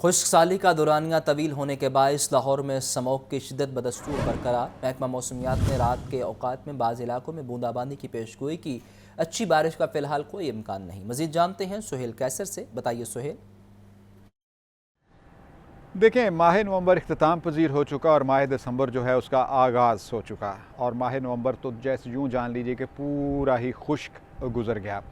खुश्क साली का दौरानिया तवील होने के बायस लाहौर में स्मॉग की शिद्दत बदस्तूर बरकरार। महकमा मौसमियात ने रात के औकात में बाज़ इलाकों में बूंदाबांदी की पेशगोई की। अच्छी बारिश का फिलहाल कोई इम्कान नहीं। मजीद जानते हैं सुहेल कैसर से। बताइए सुहेल। देखें, माह नवंबर इख्तिताम पजीर हो चुका और माह दिसंबर जो है उसका आगाज़ हो चुका। और माह नवंबर तो जैसे यूँ जान लीजिए कि पूरा ही खुश्क गुजर गया।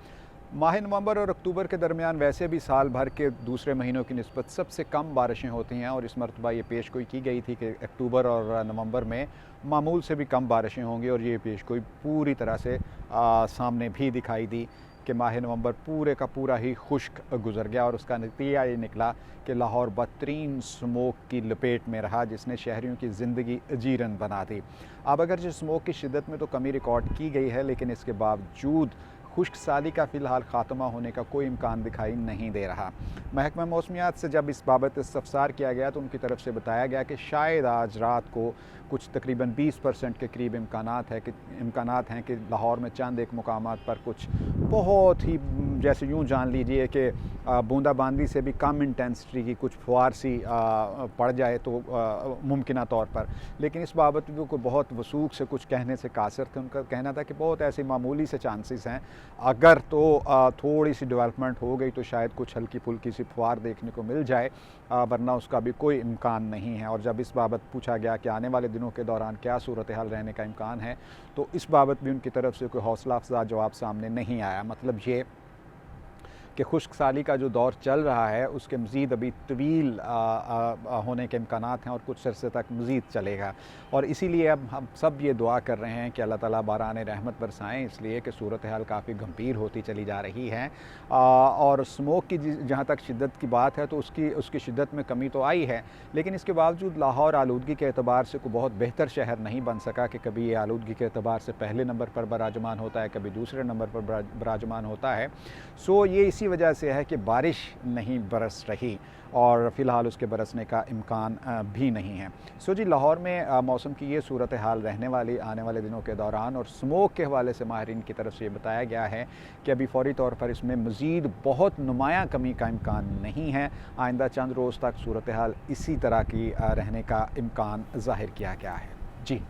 माह नवंबर और अक्टूबर के दरमियान वैसे भी साल भर के दूसरे महीनों की निस्बत सबसे कम बारिशें होती हैं और इस मरतबा ये पेशगोई की गई थी कि अक्टूबर और नवंबर में मामूल से भी कम बारिशें होंगी और ये पेशगोई पूरी तरह से सामने भी दिखाई दी कि माह नवंबर पूरे का पूरा ही खुश्क गुजर गया और उसका नतीजा ये निकला कि लाहौर बदतरीन स्मोक की लपेट में रहा, जिसने शहरियों की ज़िंदगी अजीरन बना दी। अब अगर स्मोक की शिद्दत में तो कमी रिकॉर्ड की गई है, लेकिन इसके बावजूद खुश्क साली का फ़िलहाल ख़ात्मा होने का कोई इम्कान दिखाई नहीं दे रहा। महकमा मौसमियात से जब इस बाबत इस्तफ़सार किया गया तो उनकी तरफ से बताया गया कि शायद आज रात को कुछ तकरीबन 20% के करीब इम्कानात हैं कि लाहौर में चंद एक मुकामात पर कुछ बहुत ही जैसे यूँ जान लीजिए कि बूंदाबांदी से भी कम इंटेंसिटी की कुछ फुहार सी पड़ जाए तो मुमकिन तौर पर। लेकिन इस बाबत भी कोई बहुत वसूख से कुछ कहने से कासर थे। उनका कहना था कि बहुत ऐसे मामूली से चांसेस हैं, अगर तो थोड़ी सी डेवलपमेंट हो गई तो शायद कुछ हल्की फुल्की सी फुहार देखने को मिल जाए, वरना उसका भी कोई इम्कान नहीं है। और जब इस बाबत पूछा गया कि आने वाले दिनों के दौरान क्या सूरत हाल रहने का इम्कान है, तो इस बाबत भी उनकी तरफ से कोई हौसला अफजा जवाब सामने नहीं आया। मतलब ये कि खुश्क साली का जो दौर चल रहा है उसके मज़ीद अभी तवील होने के इम्कानात हैं और कुछ अरसे तक मज़ीद चलेगा। और इसीलिए अब हम सब ये दुआ कर रहे हैं कि अल्लाह ताला बारान रहमत बरसाएँ, इसलिए कि सूरत हाल काफ़ी गंभीर होती चली जा रही है। और स्मोक की जहाँ तक शिद्दत की बात है तो उसकी शिद्दत में कमी तो आई है, लेकिन इसके बावजूद लाहौर आलूदगी के एतबार से कोई बहुत बेहतर शहर नहीं बन सका कि कभी ये आलूदगी के एतबार से पहले नंबर पर बराजमान होता है, कभी दूसरे नंबर पर बराजमान होता है। सो ये इसी वजह से है कि बारिश नहीं बरस रही और फ़िलहाल उसके बरसने का इम्कान भी नहीं है। सो जी, लाहौर में मौसम की ये सूरत हाल रहने वाली आने वाले दिनों के दौरान। और स्मोक के हवाले से माहिरीन की तरफ से ये बताया गया है कि अभी फ़ौरी तौर पर इसमें मज़ीद बहुत नुमायाँ कमी का इम्कान नहीं है। आइंदा चंद रोज़ तक सूरत हाल इसी तरह की रहने का इम्कान ज़ाहिर किया गया है। जी।